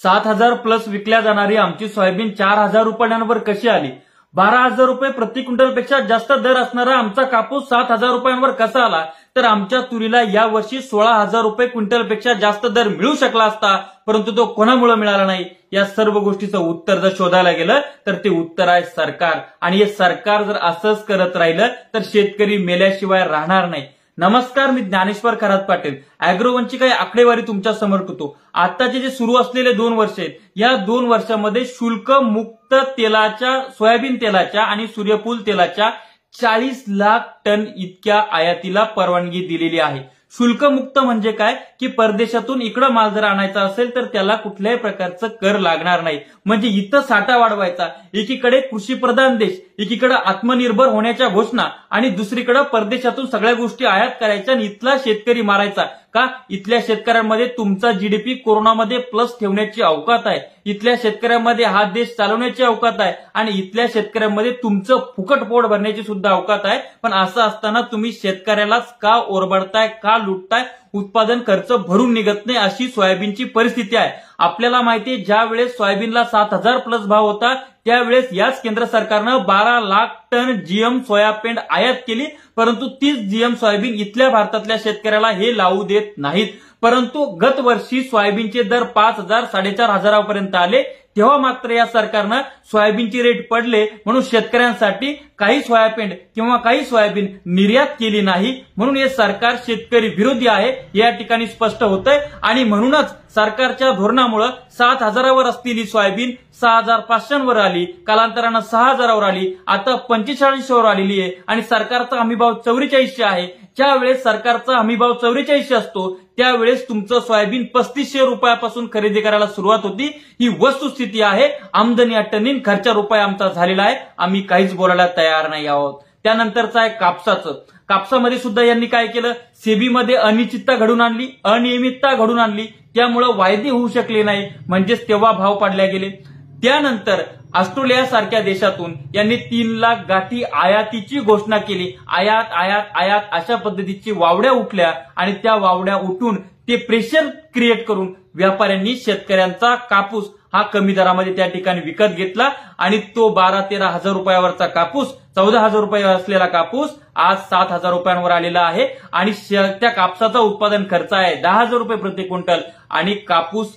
7,000 plus विकल्या जाणारी आमची सोयाबीन 4,000 रुपयांवर कशी आली? 12,000 रुपये प्रति क्विंटलपेक्षा जास्त दर असणारा आमचा कापूस 7,000 रुपयांवर कसा आला? तर आमच्या तुरीला या वर्षी 16,000 रुपये क्विंटलपेक्षा जास्त दर मिळू शकला असता, परंतु तो कोणामुळे मिळाला नाही? या सर्व गोष्टीचं उत्तर जर शोधायला गेलं तर ते उत्तर आहे सरकार. आणि हे सरकार जर असंच करत राहिलं तर शेतकरी मेल्याशिवाय राहणार नाही. नमस्कार, मी ज्ञानेश्वर खरात पाटील. अॅग्रोवनची काही आकडेवारी तुमच्या समोर ठेवतो. आताचे जे सुरू असलेले 2 वर्ष आहेत, या 2 वर्षामध्ये शुल्क मुक्त तेलाच्या, सोयाबीन तेलाच्या आणि सूर्यफूल तेलाच्या 40 लाख टन इतक्या आयातीला परवानगी दिलेली आहे. शुल्कमुक्त म्हणजे काय की परदेशातून इकडे माल जर आणायचा असेल तर त्याला कुठल्याही प्रकारचं कर लागणार नाही. म्हणजे इथं साठा वाढवायचा, एकीकडे कृषी प्रधान देश, एकीकडे आत्मनिर्भर होण्याच्या घोषणा आणि दुसरीकडे परदेशातून सगळ्या गोष्टी आयात करायच्या आणि इथला शेतकरी मारायचा. का? इथल्या शेतकऱ्यांमध्ये तुमचा जीडीपी कोरोनामध्ये प्लस ठेवण्याची अवकात आहे. इथल्या शेतकऱ्यांमध्ये हा देश चालवण्याची अवकात आहे आणि इथल्या शेतकऱ्यांमध्ये तुमचं फुकट पोट भरण्याची सुद्धा अवकात आहे. पण असं असताना तुम्ही शेतकऱ्यालाच का ओरबडताय, का लुटताय? उत्पादन खर्च भरून निघत नाही, अशी सोयाबीनची परिस्थिती आहे. आपल्याला माहितीये, ज्या वेळेस सोयाबीनला 7,000 प्लस भाव होता त्यावेळेस याच केंद्र सरकारनं 12 लाख टन जीएम सोयाबीन आयात केली, परंतु तीच जीएम सोयाबीन इथल्या भारतातल्या शेतकऱ्याला हे लावू देत नाहीत. परंतु गत वर्षी सोयाबीनचे दर 5,000 4,500 पर्यंत आले, तेव्हा मात्र या सरकारनं सोयाबीनची रेट पडले म्हणून शेतकऱ्यांसाठी काही सोयाबीन किंवा काही सोयाबीन निर्यात केली नाही. म्हणून हे सरकार शेतकरी विरोधी आहे या ठिकाणी स्पष्ट होतंय. आणि म्हणूनच सरकारच्या धोरणामुळे 7,000 वर असलेली सोयाबीन 6,500 वर आली, कालांतरानं 6,000 वर आली, आता 4500 वर आलेली आहे. आणि सरकारचा हमीभाव 4400 आहे. ज्या वेळेस सरकारचा हमीभाव 4400 असतो त्यावेळेस तुमचं सोयाबीन 3500 रुपयापासून खरेदी करायला सुरुवात होती. ही वस्तुस्थिती आहे. आमदनी अट्टनीन खर्चा रुपये आमचा झालेला आहे. आम्ही काहीच बोलायला तयार नाही आहोत. त्यानंतरचं आहे कापसाचं. कापसामध्ये सुद्धा यांनी काय केलं? सेबीमध्ये अनिश्चितता घडून आणली, अनियमितता घडून आणली, त्यामुळे वायदे होऊ शकले नाही, म्हणजेच तेव्हा भाव पाडले गेले. त्यानंतर ऑस्ट्रेलिया सारख्या देशातून यांनी 3 लाख गाठी आयातीची घोषणा केली. आयात आयात आयात अशा पद्धतीची वावड्या उठल्या आणि त्या वावड्या उठून ते प्रेशर क्रिएट करून व्यापाऱ्यांनी शेतकऱ्यांचा कापूस हा कमी दरामध्ये त्या ठिकाणी विकत घेतला आणि तो 12-13 हजार रुपयावरचा कापूस, 14,000 रुपये असलेला कापूस आज 7,000 रुपयांवर आलेला आहे. आणि त्या कापसाचा उत्पादन खर्च आहे 10,000 रुपये प्रति क्विंटल आणि कापूस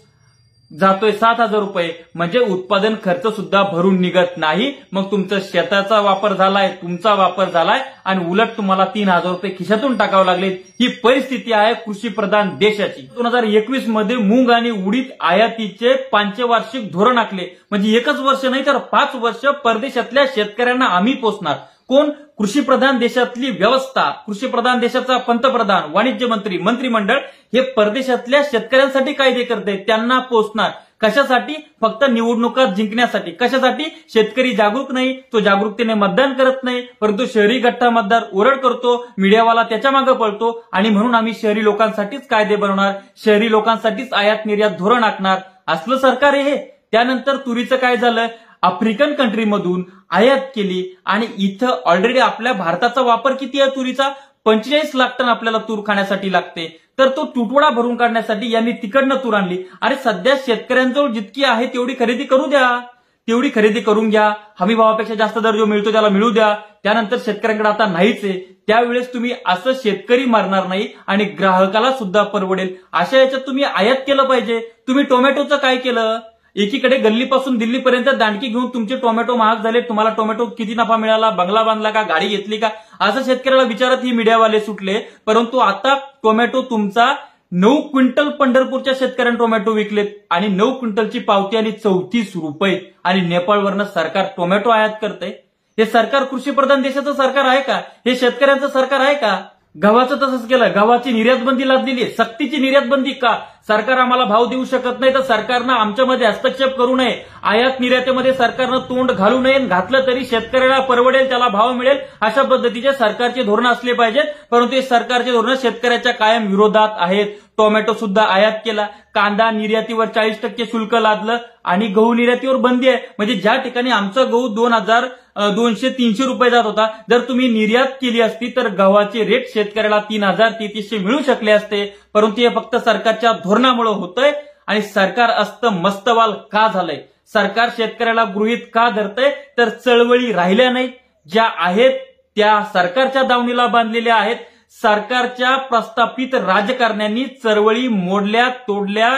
जातोय 7,000 रुपये, म्हणजे उत्पादन खर्च सुद्धा भरून निघत नाही. मग तुमचा शेताचा वापर झालाय, तुमचा वापर झालाय आणि उलट तुम्हाला 3,000 रुपये खिशातून टाकावे लागले. ही परिस्थिती आहे कृषी प्रधान देशाची. 2021 मध्ये मूग आणि उडीद आयातीचे पंचवार्षिक धोरण आखले. म्हणजे एकच वर्ष नाही तर 5 वर्ष परदेशातल्या शेतकऱ्यांना आम्ही पोचणार. कोण? कृषी प्रधान देशातली व्यवस्था, कृषी प्रधान देशाचा पंतप्रधान, वाणिज्य मंत्री, मंत्रिमंडळ हे परदेशातल्या शेतकऱ्यांसाठी कायदे करते, त्यांना पोचणार. कशासाठी? फक्त निवडणुका जिंकण्यासाठी. कशासाठी? शेतकरी जागरूक नाही, तो जागरूकतेने मतदान करत नाही, परंतु शहरी गठ्ठा मतदार ओरड करतो, मीडियावाला त्याच्या मागे पळतो आणि म्हणून आम्ही शहरी लोकांसाठीच कायदे बनवणार, शहरी लोकांसाठीच आयात निर्यात धोरण आखणार, असलं सरकार आहे हे. त्यानंतर तुरीचं काय झालं? आफ्रिकन कंट्रीमधून आयात केली आणि इथं ऑलरेडी आपल्या भारताचा वापर किती आहे तुरीचा? 45 लाख टन आपल्याला तूर खाण्यासाठी लागते. तर तो तुटवडा भरून काढण्यासाठी यांनी तिकडनं तूर आणली. अरे सध्या शेतकऱ्यांजवळ जितकी आहे तेवढी खरेदी करू द्या, तेवढी खरेदी करून घ्या. हमी भावापेक्षा जास्त दर जो मिळतो त्याला मिळू द्या. त्यानंतर शेतकऱ्यांकडे आता नाहीच आहे, त्यावेळेस तुम्ही असं शेतकरी मारणार नाही आणि ग्राहकाला सुद्धा परवडेल अशा याच्यात तुम्ही आयात केलं पाहिजे. तुम्ही टोमॅटोचं काय केलं? एकीकडे गल्लीपासून दिल्लीपर्यंत दांडकी घेऊन तुमचे टोमॅटो महाग झाले, तुम्हाला टोमॅटो किती नफा मिळाला, बंगला बांधला का, गाडी घेतली का, असं शेतकऱ्याला विचारत ही मीडियावाले सुटले. परंतु आता टोमॅटो तुमचा 9 क्विंटल पंढरपूरच्या शेतकऱ्यांनी टोमॅटो विकलेत आणि 9 क्विंटलची पावती आली 34 रुपये. आणि नेपाळवरनं सरकार टोमॅटो आयात करते. हे सरकार कृषी प्रधान देशाचं सरकार आहे का? हे शेतकऱ्यांचं सरकार आहे का? गव्हाचं तसंच केलं, गव्हाची निर्यात बंदी लादलेली आहे. सक्तीची निर्यात बंदी का? सरकार आम्हाला भाव देऊ शकत नाही तर सरकारनं आमच्यामध्ये हस्तक्षेप करू नये, आयात निर्यातीमध्ये सरकारनं तोंड घालू नये, घातलं तरी शेतकऱ्याला परवडेल, त्याला भाव मिळेल अशा पद्धतीचे सरकारचे धोरण असले पाहिजेत. परंतु हे सरकारचे धोरण शेतकऱ्याच्या कायम विरोधात आहेत. टोमॅटो सुद्धा आयात केला, कांदा निर्यातीवर 40% शुल्क लादलं आणि गहू निर्यातीवर बंदी आहे. म्हणजे ज्या ठिकाणी आमचा गहू 2,200-300 रुपये जात होता, जर तुम्ही निर्यात केली असती तर गव्हाचे रेट शेतकऱ्याला 3,000-3,300 मिळू शकले असते. परंतु हे फक्त सरकारच्या धोरणामुळे होतंय. आणि सरकार असतं मस्तवाल का झालंय? सरकार शेतकऱ्याला गृहीत का धरतंय? तर चळवळी राहिल्या नाहीत, ज्या आहेत त्या सरकारच्या दावणीला बांधलेल्या आहेत. सरकारच्या प्रस्थापित राजकारण्यांनी चळवळी मोडल्या, तोडल्या,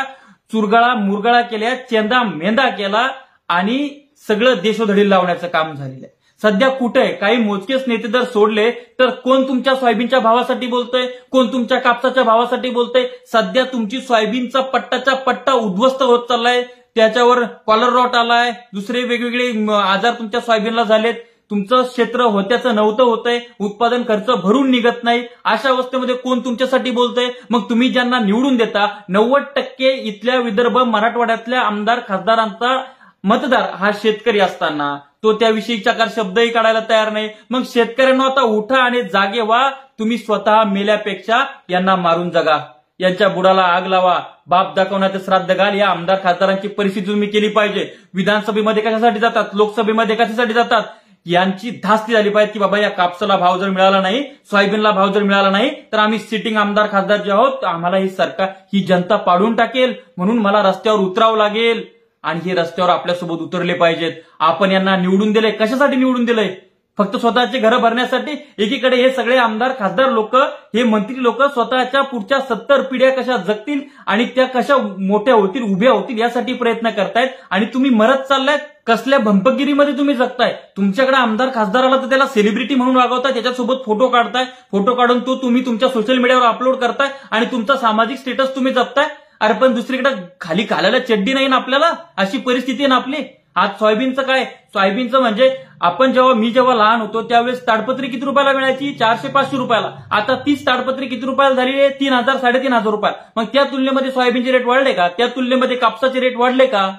चुरगळा मुरगळा केल्या, चेंदा मेंदा केला आणि सगळं देशोधडी लावण्याचं काम झालेलं आहे. सध्या कुठे काही मोजकेच नेते जर सोडले तर कोण तुमच्या सोयाबीनच्या भावासाठी बोलतोय, कोण तुमच्या कापसाच्या भावासाठी बोलतोय? सध्या तुमची सोयाबीनचा पट्टाचा पट्टा उद्ध्वस्त होत चाललाय, त्याच्यावर कॉलर रॉट आलाय, दुसरे वेगवेगळे आजार तुमच्या सोयाबीनला झालेत. तुमचं क्षेत्र होत्याचं नव्हतं होतंय, उत्पादन खर्च भरून निघत नाही. अशा अवस्थेमध्ये कोण तुमच्यासाठी बोलतोय? मग तुम्ही ज्यांना निवडून देता, 90% इथल्या विदर्भ मराठवाड्यातल्या आमदार खासदारांचा मतदार हा शेतकरी असताना तो त्याविषयी चार शब्दही काढायला तयार नाही. मग शेतकऱ्यांना आता उठा आणि जागे व्हा. तुम्ही स्वतः मेल्यापेक्षा यांना मारून जगा, यांच्या बुडाला आग लावा, बाप दाखवण्याचं श्राद्ध घाल. या आमदार खासदारांची परिस्थिती तुम्ही केली पाहिजे. विधानसभेमध्ये कशासाठी जातात, लोकसभेमध्ये कशासाठी जातात, यांची धास्ती झाली पाहिजे की बाबा या कापसाला भाव जर मिळाला नाही, सोयाबीनला भाव जर मिळाला नाही तर आम्ही सिटिंग आमदार खासदार जे आहोत आम्हाला ही सरकार ही जनता पाडून टाकेल, म्हणून मला रस्त्यावर उतरावं लागेल. आणि हे रस्त्यावर आपल्यासोबत उतरले पाहिजेत. आपण यांना निवडून दिले, कशासाठी निवडून दिलंय? फक्त स्वतःचे घरं भरण्यासाठी? एकीकडे हे सगळे आमदार खासदार लोक, हे मंत्री लोक स्वतःच्या पुढच्या 70 पिढ्या कशा जगतील आणि त्या कशा मोठ्या होतील, उभ्या होतील यासाठी प्रयत्न करतायत. आणि तुम्ही मरत चाललाय. कसल्या भंपगिरीमध्ये तुम्ही जगताय? तुमच्याकडे आमदार खासदार आला तर त्याला सेलिब्रिटी म्हणून वागवताय, त्याच्यासोबत फोटो काढताय, फोटो काढून तो तुम्ही तुमच्या सोशल मीडियावर अपलोड करताय आणि तुमचा सामाजिक स्टेटस तुम्ही जपताय. अरे पण दुसरीकडे खाली घालायला चड्डी नाही ना आपल्याला, अशी परिस्थिती आहे ना आपली. आज सोयाबीनचं काय? सोयाबीनचं म्हणजे आपण मी जेव्हा लहान होतो त्यावेळेस ताडपत्री किती रुपयाला मिळायची? 400-500 रुपयाला. आता तीच ताडपत्री किती रुपयाला झाली आहे? 3,000-3,500 रुपये. मग त्या तुलनेमध्ये सोयाबीनचे रेट वाढले का? त्या तुलनेमध्ये कापसाचे रेट वाढले का?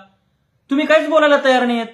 तुम्ही काहीच बोलायला तयार नाहीयेत.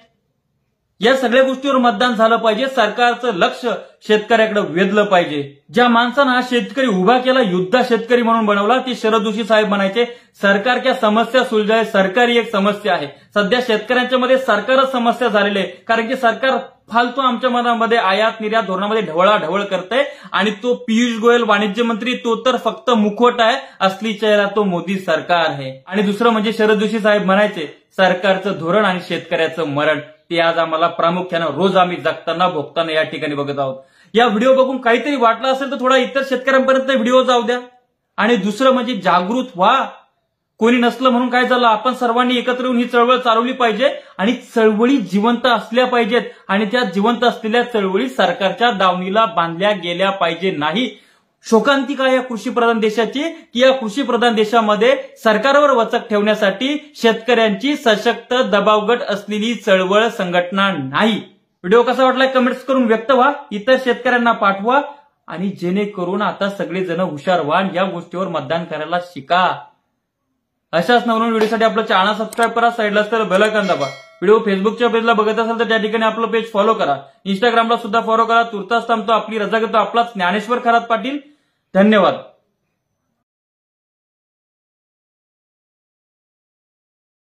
या सगळ्या गोष्टीवर मतदान झालं पाहिजे. सरकारचं लक्ष शेतकऱ्याकडे वेधलं पाहिजे. ज्या माणसानं हा शेतकरी उभा केला, युद्ध शेतकरी म्हणून बनवला, ते शरद जोशी साहेब म्हणायचे सरकारच्या समस्या सुलझाय, सरकारी एक समस्या आहे. सध्या शेतकऱ्यांच्या मध्ये सरकारच समस्या झालेली आहे. कारण की सरकार फालतू आमच्या मनामध्ये आयात निर्यात धोरणामध्ये ढवळाढवळ करते आणि तो पियुष गोयल वाणिज्य मंत्री तो तर फक्त मुखवट आहे, असली चेहरा तो मोदी सरकार आहे. आणि दुसरं म्हणजे शरद जोशी साहेब म्हणायचे सरकारचं धोरण आणि शेतकऱ्याचं मरण, ते आज आम्हाला प्रामुख्यानं रोज आम्ही जगताना भोगताना या ठिकाणी बघत आहोत. या व्हिडिओ बघून काहीतरी वाटलं असेल तर थोडा इतर शेतकऱ्यांपर्यंत व्हिडिओ जाऊ द्या. आणि दुसरं म्हणजे जागृत व्हा. कोणी नसलं म्हणून काय झालं, आपण सर्वांनी एकत्र येऊन ही चळवळ चालवली पाहिजे आणि चळवळी जिवंत असल्या पाहिजेत आणि त्या जिवंत असलेल्या चळवळी सरकारच्या दावणीला बांधल्या गेल्या पाहिजे नाही. शोकांतिका या कृषीप्रधान देशाची की या कृषीप्रधान देशामध्ये सरकारवर वचक ठेवण्यासाठी शेतकऱ्यांची सशक्त दबावगट असलेली चळवळ संघटना नाही. व्हिडिओ कसा वाटला कमेंट्स करून व्यक्त व्हा, इतर शेतकऱ्यांना पाठवा आणि जेणेकरून आता सगळेजण हुशार व्हा, या गोष्टीवर मतदान करायला शिका. अशाच नवनवीन व्हिडिओसाठी आपलं चॅनल सबस्क्राईब करा, साईडला असलेला बेल आयकॉन दाबा. व्हिडिओ फेसबुकच्या पेजला बघत असाल तर त्या ठिकाणी आपलं पेज फॉलो करा, इंस्टाग्रामला सुद्धा फॉलो करा. तुर्तास थांबतो, आपली रजा घेतो. आपला ज्ञानेश्वर खरात पाटील. धन्यवाद.